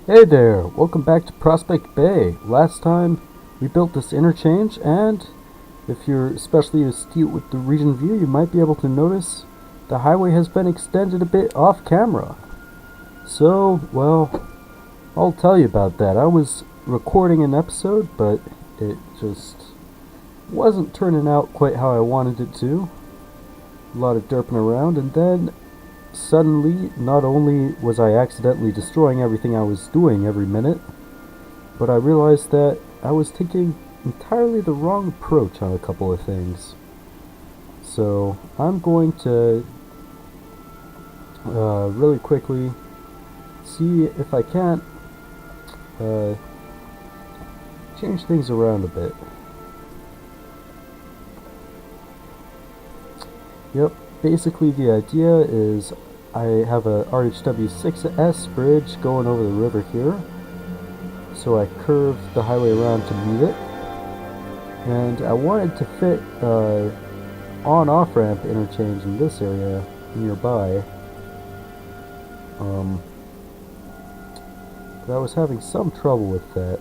Hey there, welcome back to Prospect Bay. Last time we built this interchange, and if you're especially astute with the region view, you might be able to notice the highway has been extended a bit off camera. So, well, I'll tell you about that. I was recording an episode, but it just wasn't turning out quite how I wanted it to. A lot of derping around, and then suddenly, not only was I accidentally destroying everything I was doing every minute, but I realized that I was taking entirely the wrong approach on a couple of things. So I'm going to really quickly see if I can't change things around a bit. Yep, basically the idea is I have a RHW6S bridge going over the river here, so I curved the highway around to meet it, and I wanted to fit on-off ramp interchange in this area nearby, but I was having some trouble with that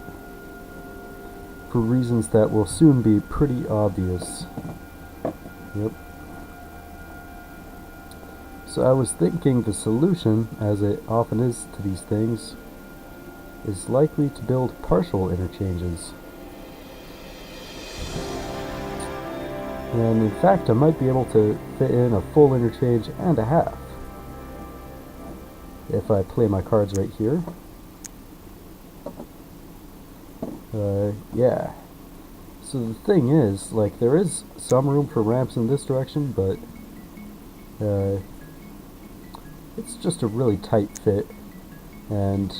for reasons that will soon be pretty obvious. Yep. So I was thinking the solution, as it often is to these things, is likely to build partial interchanges. And in fact, I might be able to fit in a full interchange and a half if I play my cards right here. Yeah. So the thing is, like, there is some room for ramps in this direction, but it's just a really tight fit. And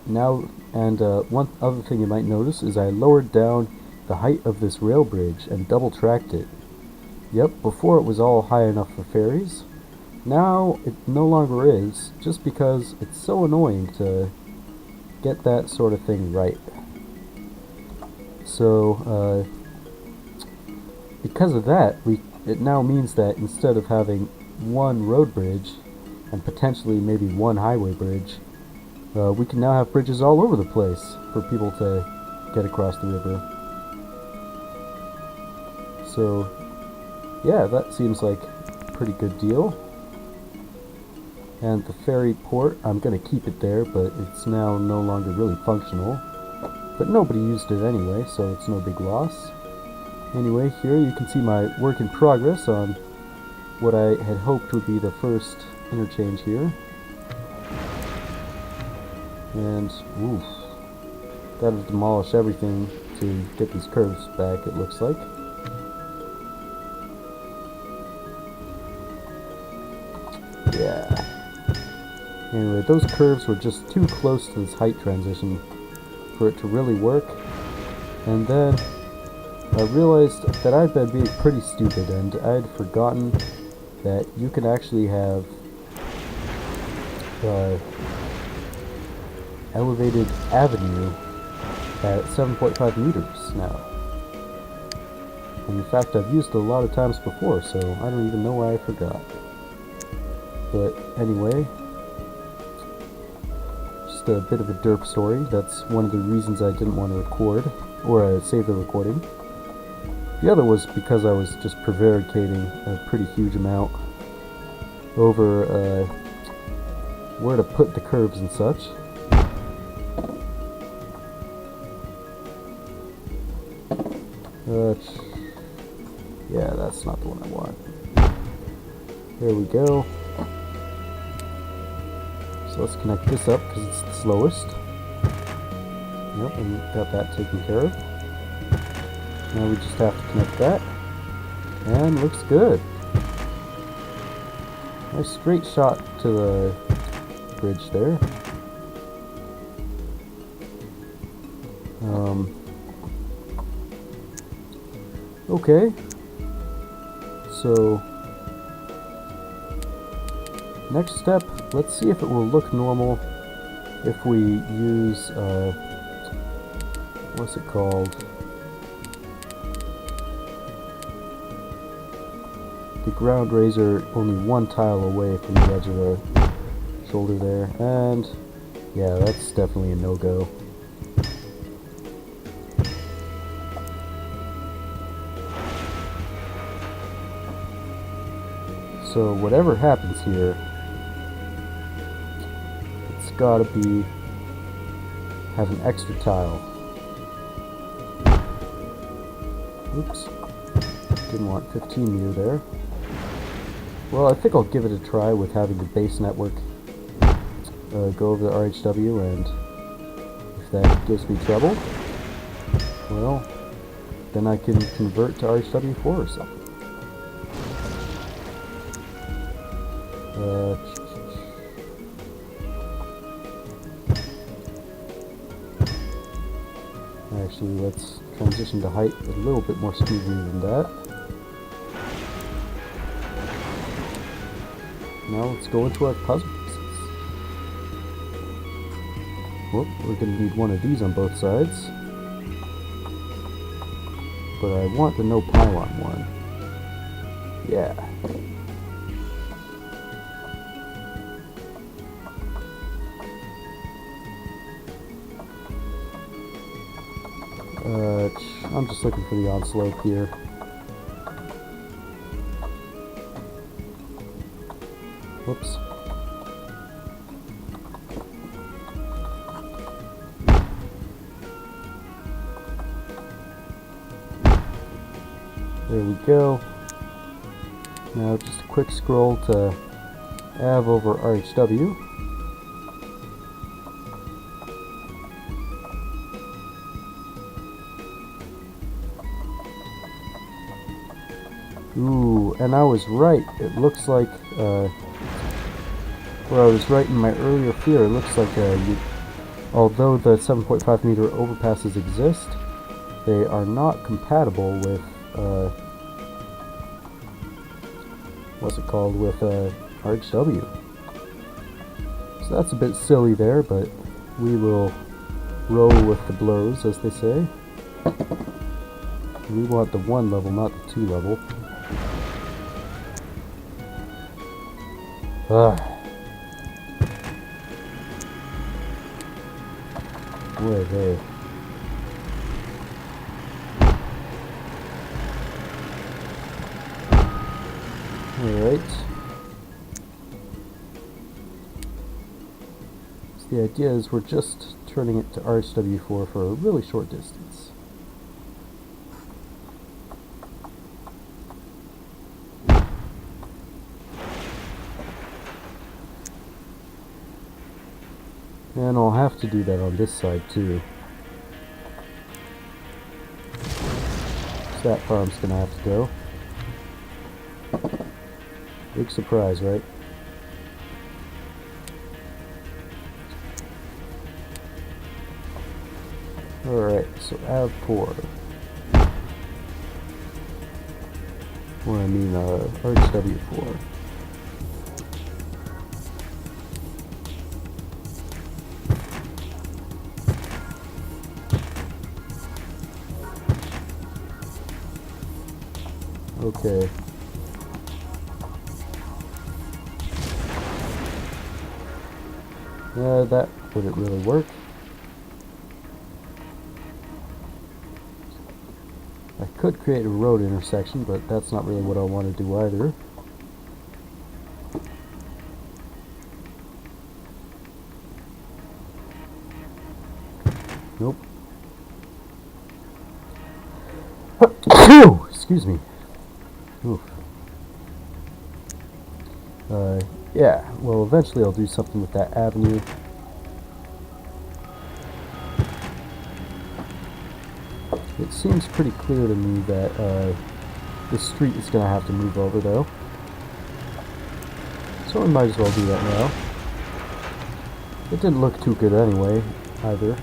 one other thing you might notice is I lowered down the height of this rail bridge and double tracked it. Yep, before it was all high enough for ferries. Now it no longer is, just because it's so annoying to get that sort of thing right. So because of that, it now means that instead of having one road bridge and potentially maybe one highway bridge, we can now have bridges all over the place for people to get across the river. So yeah, that seems like a pretty good deal. And the ferry port, I'm going to keep it there, but it's now no longer really functional. But nobody used it anyway, so it's no big loss. Anyway, here you can see my work in progress on what I had hoped would be the first interchange here. And, oof, gotta demolish everything to get these curves back, it looks like. Yeah. Anyway, those curves were just too close to this height transition for it to really work. And then I realized that I'd been being pretty stupid, and I'd forgotten that you can actually have elevated avenue at 7.5 meters now. And in fact, I've used it a lot of times before, so I don't even know why I forgot. But anyway, just a bit of a derp story. That's one of the reasons I didn't want to record, or save the recording. The other was because I was just prevaricating a pretty huge amount over where to put the curves and such. Yeah, that's not the one I want. There we go. So let's connect this up because it's the slowest. Yep, and got that taken care of. Now we just have to connect that. And looks good. Nice straight shot to the bridge there. Okay. So next step, let's see if it will look normal if we use what's it called? The ground razor only one tile away from the edge of the shoulder there, and Yeah, that's definitely a no-go. So whatever happens here, it's gotta be have an extra tile. Oops. Didn't want 15 meter there. Well, I think I'll give it a try with having the base network go over the RHW, and if that gives me trouble, well, then I can convert to RHW4 or something. Actually, let's transition to height a little bit more smoothly than that. Now let's go into our puzzle pieces. Whoop, we're going to need one of these on both sides. But I want the no pylon one. Yeah. I'm just looking for the on-slope here. Whoops. There we go. Now just a quick scroll to Av over RHW. Ooh, and I was right. It looks like, well, I was right in my earlier fear. It looks like, although the 7.5 meter overpasses exist, they are not compatible with, what's it called, with RHW. So that's a bit silly there, but we will roll with the blows, as they say. We want the 1 level, not the 2 level. Where are they? Alright. So the idea is we're just turning it to RHW4 for a really short distance. And I'll have to do that on this side too. So that farm's gonna have to go. Big surprise, right? Alright, so Av4. Or I mean RHW4. Okay. That wouldn't really work. I could create a road intersection, but that's not really what I want to do either. Nope. Excuse me. Oof. Yeah, well, eventually I'll do something with that avenue. It seems pretty clear to me that this street is going to have to move over, though. So we might as well do that now. It didn't look too good anyway, either.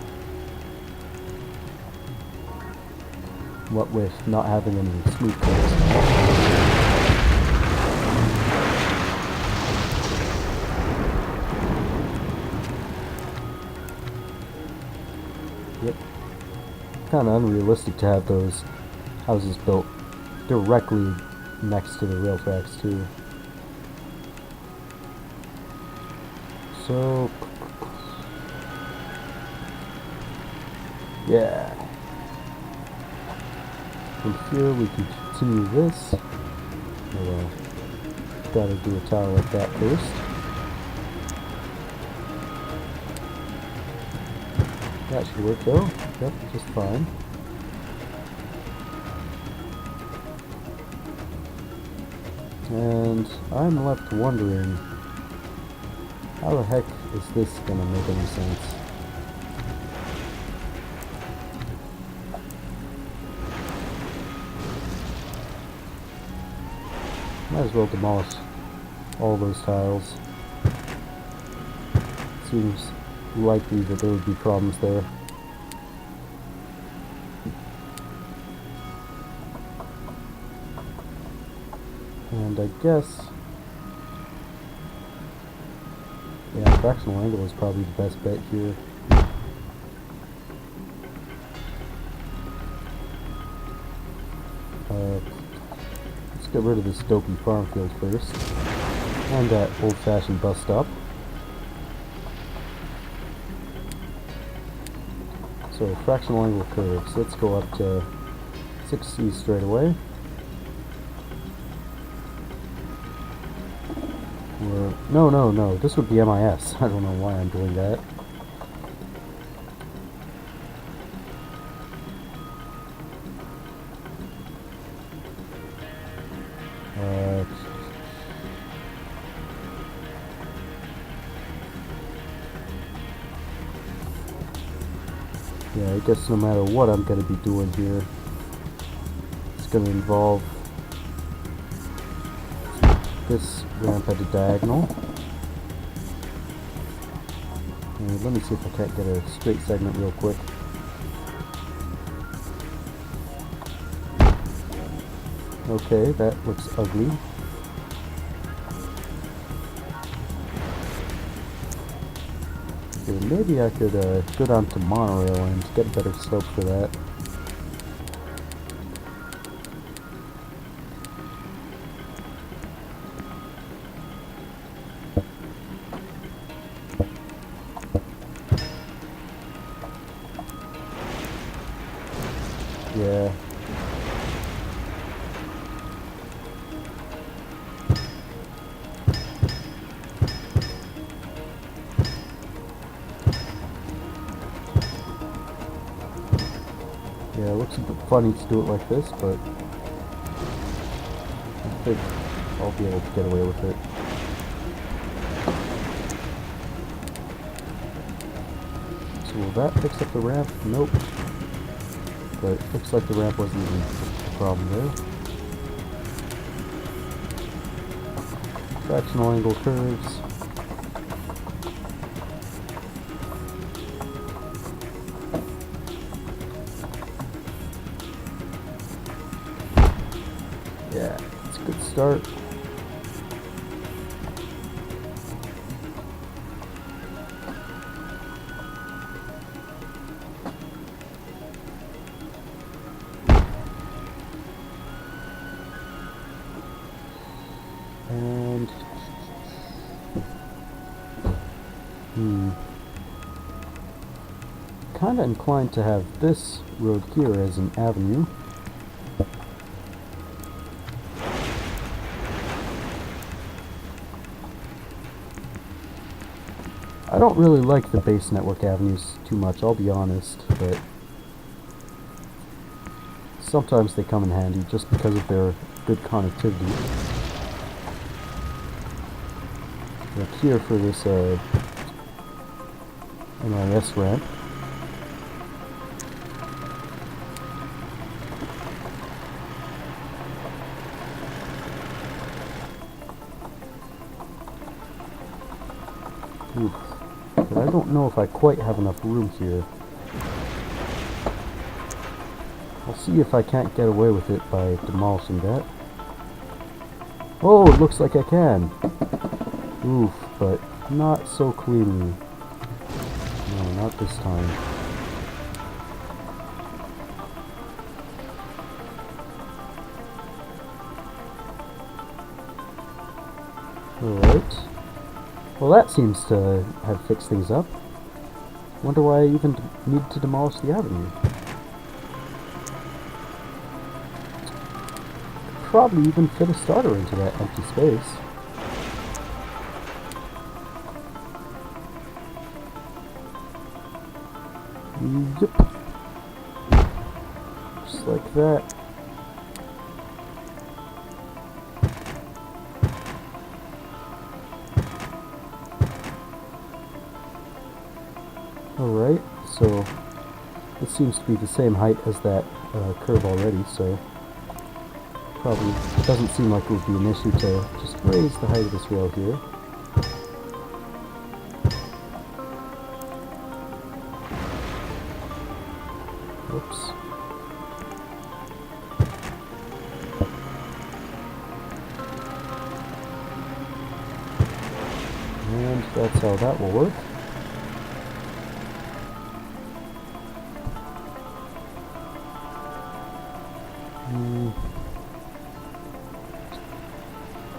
What with not having any smooth cuts now. Yep. Kind of unrealistic to have those houses built directly next to the rail tracks too. So Yeah. From here we can continue this. Well, gotta do a tower like that first. That should work though. Yep, just fine. And I'm left wondering, how the heck is this gonna make any sense? Might as well demolish all those tiles. Seems likely that there would be problems there. And I guess, yeah, fractional angle is probably the best bet here. Let's get rid of this dopey farm field first, and that old-fashioned bus stop. So fractional angle curves. Let's go up to 60 straight away. No. This would be MIS. I don't know why I'm doing that. Yeah, I guess no matter what I'm going to be doing here, it's going to involve this ramp at a diagonal. And let me see if I can't get a straight segment real quick. Okay, that looks ugly. Okay, maybe I could go down to monorail and get a better slope for that. Yeah. Yeah, it looks a bit funny to do it like this, but I think I'll be able to get away with it. So will that fix up the ramp? Nope. But it looks like the ramp wasn't even the problem there. Fractional angle curves. Yeah, it's a good start. And kind of inclined to have this road here as an avenue. I don't really like the base network avenues too much, I'll be honest, but sometimes they come in handy just because of their good connectivity. Like here for this NIS ramp. Oof. But I don't know if I quite have enough room here. I'll see if I can't get away with it by demolishing that. Oh, it looks like I can. Oof, but not so cleanly. No, not this time. Alright. Well, that seems to have fixed things up. Wonder why I even need to demolish the avenue. Probably even fit a starter into that empty space. Yep. Just like that. Alright, so it seems to be the same height as that curve already, so probably doesn't seem like it would be an issue to just raise the height of this rail here. Whoops. And that's how that will work.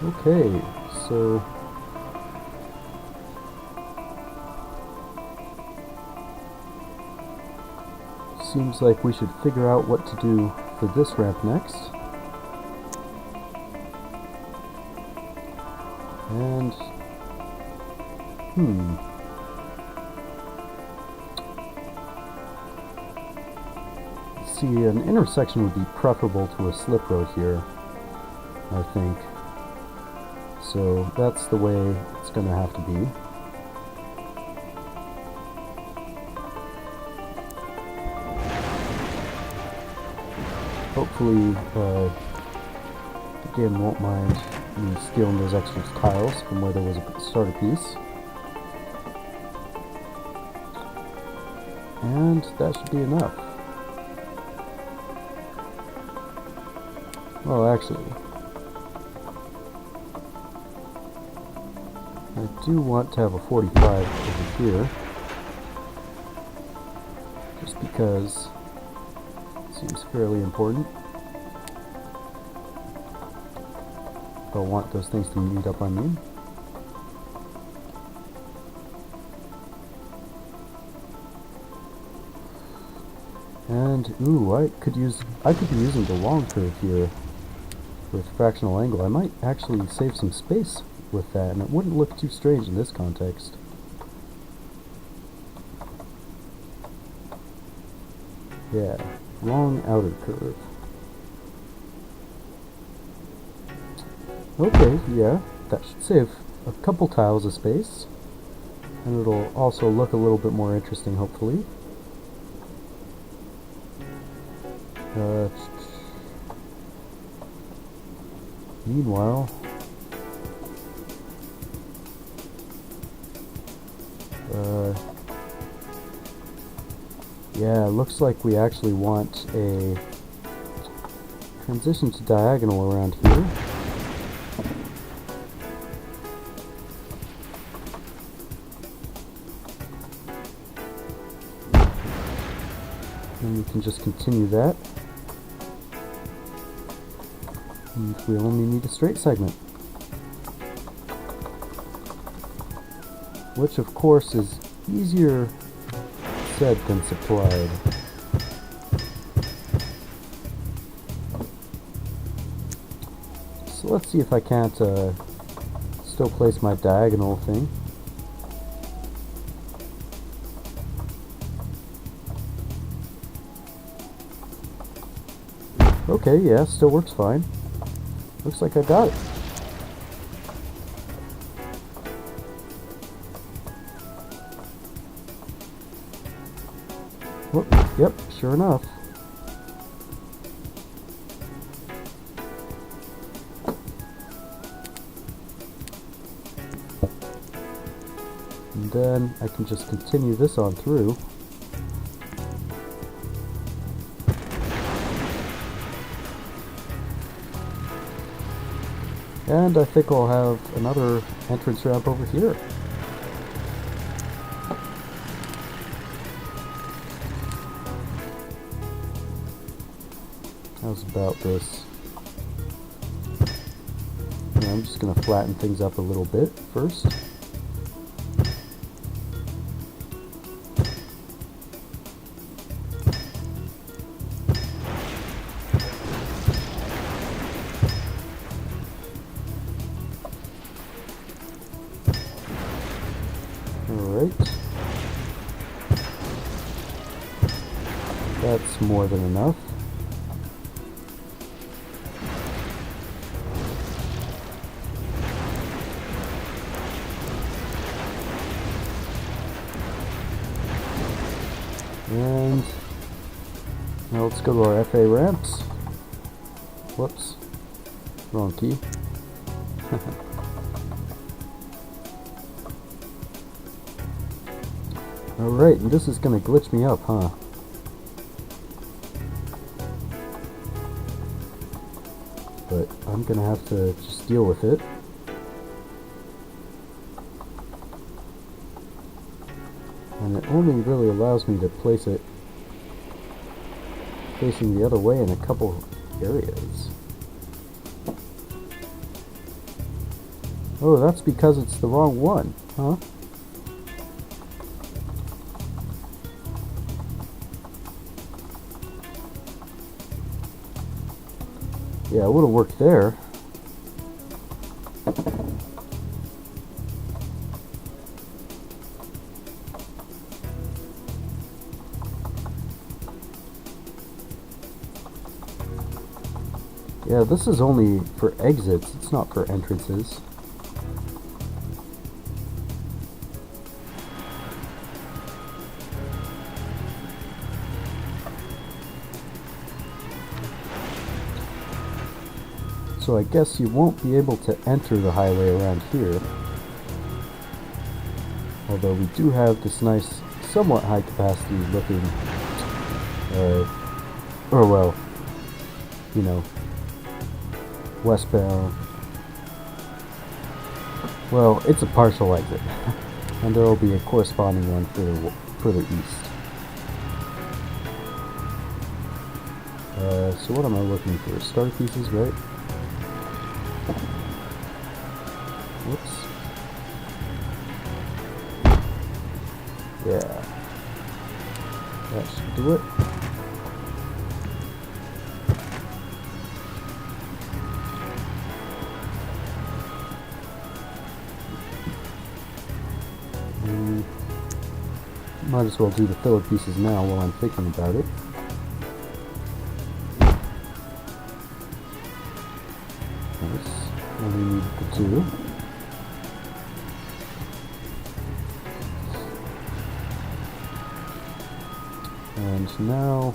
Okay, so seems like we should figure out what to do for this ramp next. And see, an intersection would be preferable to a slip road here, I think. So that's the way it's going to have to be. Hopefully, the game won't mind me stealing those extra tiles from where there was a starter piece. And that should be enough. Well, actually, I do want to have a 45 over here, just because it seems fairly important. Don't want those things to meet up on me. And ooh, I could be using the long curve here with fractional angle. I might actually save some space with that, and it wouldn't look too strange in this context. Yeah, long outer curve. Okay, yeah, that should save a couple tiles of space, and it'll also look a little bit more interesting, hopefully. Meanwhile, yeah, it looks like we actually want a transition to diagonal around here. And we can just continue that. And we only need a straight segment. Which of course is easier said than supplied. So let's see if I can't still place my diagonal thing. Okay, yeah, still works fine. Looks like I got it. Whoop, yep, sure enough. And then I can just continue this on through. And I think I'll have another entrance ramp over here. How's about this? Yeah, I'm just going to flatten things up a little bit first. That's more than enough. And now let's go to our FA ramps. Whoops. Wrong key. Alright, and this is gonna glitch me up, huh? But I'm gonna have to just deal with it. And it only really allows me to place it facing the other way in a couple areas. Oh, that's because it's the wrong one, huh? Yeah, it would have worked there. Yeah, this is only for exits, it's not for entrances. So I guess you won't be able to enter the highway around here. Although we do have this nice, somewhat high capacity looking, or well, you know, westbound. Well, it's a partial exit. And there will be a corresponding one further east. So what am I looking for? Starter pieces, right? Whoops. Yeah. That should do it. Might as well do the filler pieces now while I'm thinking about it. Nice. Only need the two. And now,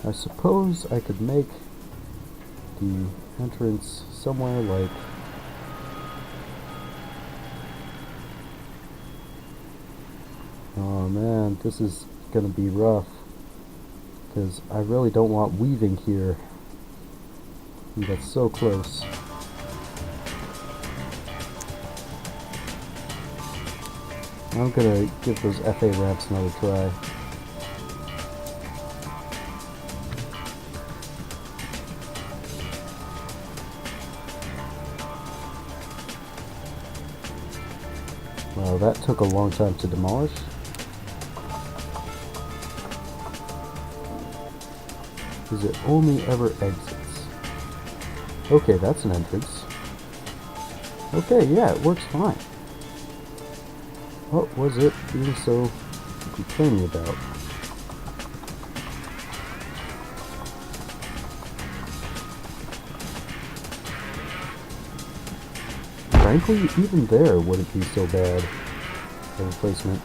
I suppose I could make the entrance somewhere like oh man, this is gonna be rough because I really don't want weaving here. And that's so close. I'm gonna give those FA ramps another try. Wow, that took a long time to demolish. Is it only ever exits? Okay, that's an entrance. Okay, yeah, it works fine. What was it being so complaining about? Frankly, even there wouldn't be so bad a replacement.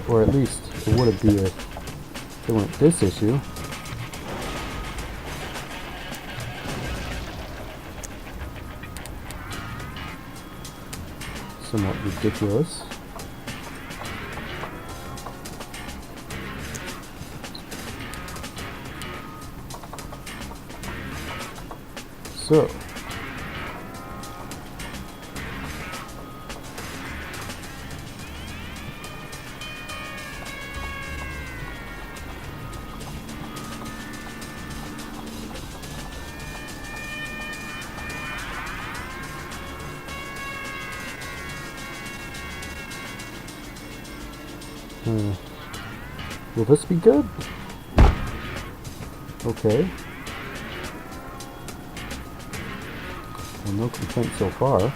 Or at least it wouldn't be if there weren't this issue. Somewhat ridiculous. So, will this be good? Okay. Well, no complaints so far.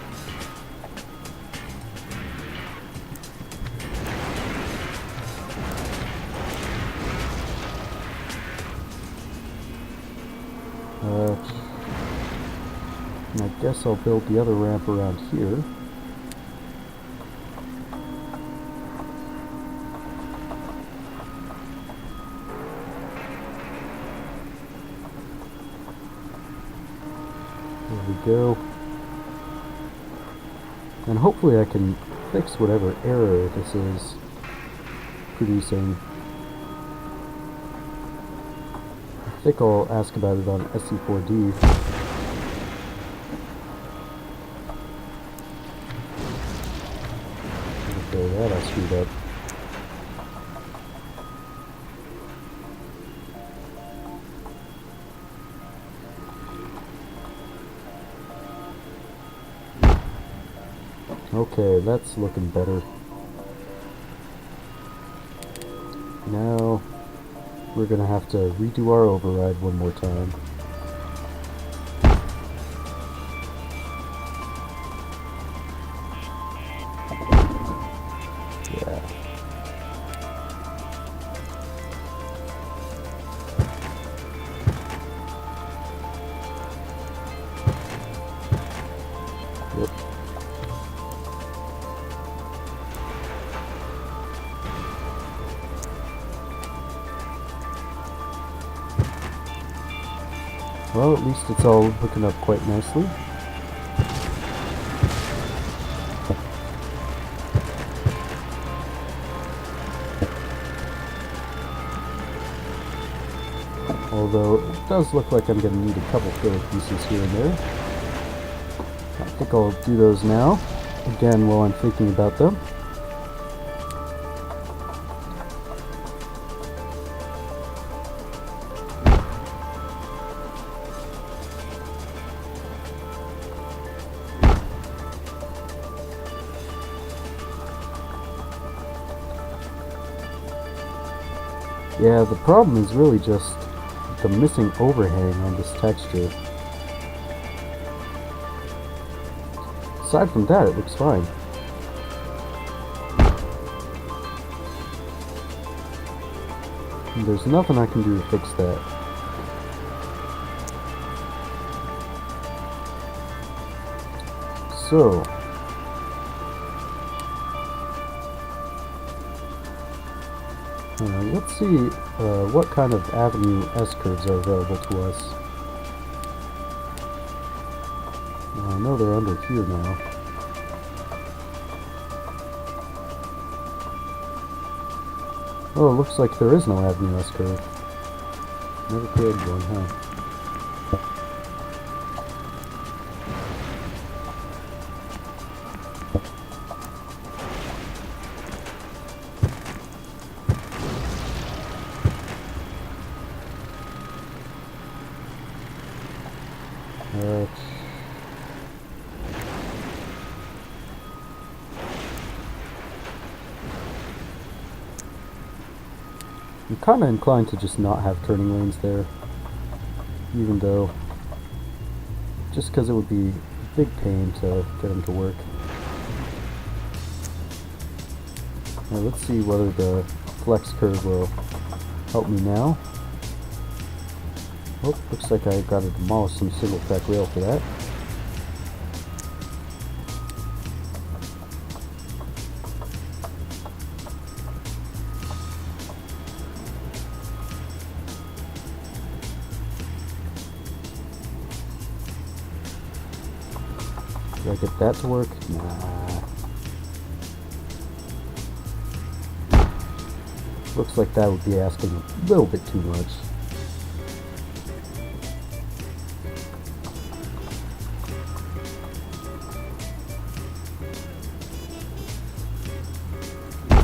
And I guess I'll build the other ramp around here. There we go. And hopefully I can fix whatever error this is producing. I think I'll ask about it on SC4D. Okay, that I screwed up. Okay, that's looking better. Now we're gonna have to redo our override one more time. Yeah. Yep. Well, at least it's all looking up quite nicely. Although it does look like I'm going to need a couple filler pieces here and there. I think I'll do those now, again while I'm thinking about them. Yeah, the problem is really just the missing overhang on this texture. Aside from that, it looks fine. And there's nothing I can do to fix that. So, let's see what kind of avenue S-curves are available to us. Well, I know they're under here now. Oh, it looks like there is no avenue S-curve. Never created one, huh? I'm kind of inclined to just not have turning lanes there, even though, just because it would be a big pain to get them to work. Now let's see whether the flex curve will help me now. Oh, looks like I got to demolish some single track rail for that. Did I get that to work? Nah. Looks like that would be asking a little bit too much.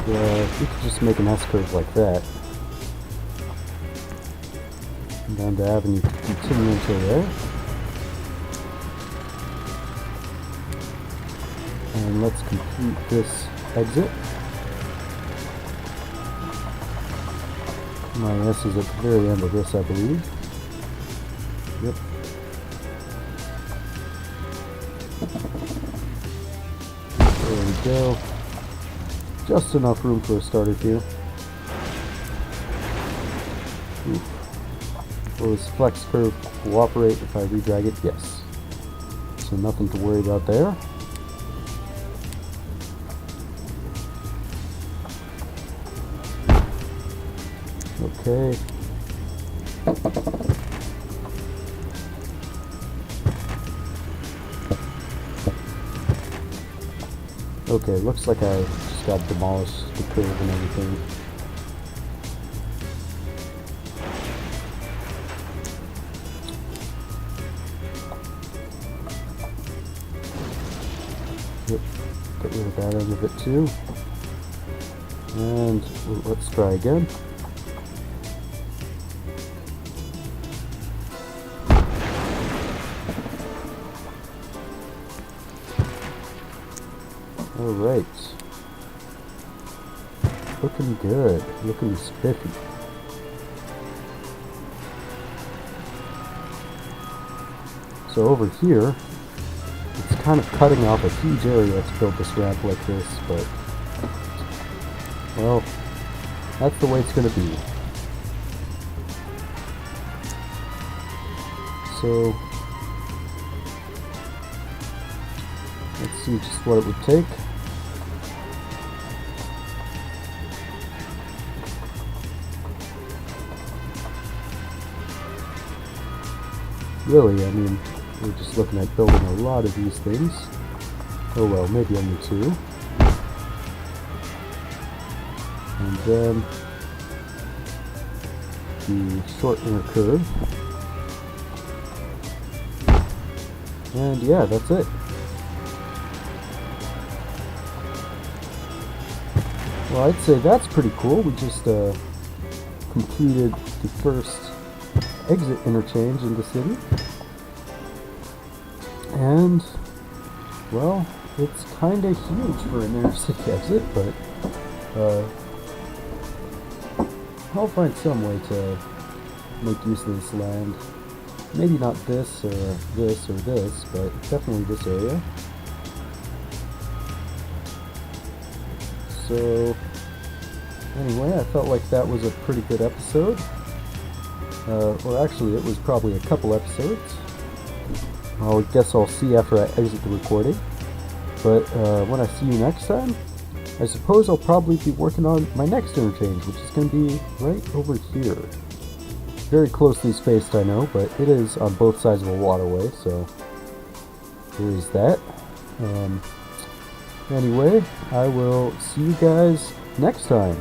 Yeah, we could just make an S-curve like that. And down the avenue to continue until there. And let's complete this exit. My S is at the very end of this, I believe. Yep. we go. Just enough room for a starter here. Will this flex curve cooperate if I redrag it? Yes. So nothing to worry about there. Okay. Okay, looks like I just got demolished the curve and everything. Yep, get rid of that end of it too. And let's try again. Alright. Looking good. Looking spiffy. So over here, it's kind of cutting off a huge area to build this ramp like this, but, well, that's the way it's going to be. So, let's see just what it would take. Really, I mean, we're just looking at building a lot of these things. Oh well, maybe only two. And then the short inner curve. And yeah, that's it. Well, I'd say that's pretty cool. We just completed the first exit interchange in the city. And, well, it's kind of huge for an inner city exit, but I'll find some way to make use of this land. Maybe not this or this or this, but definitely this area. So, anyway, I felt like that was a pretty good episode. Or actually, it was probably a couple episodes. I guess I'll see after I exit the recording. But when I see you next time, I suppose I'll probably be working on my next interchange, which is going to be right over here. Very closely spaced, I know, but it is on both sides of a waterway, so there is that. Anyway, I will see you guys next time.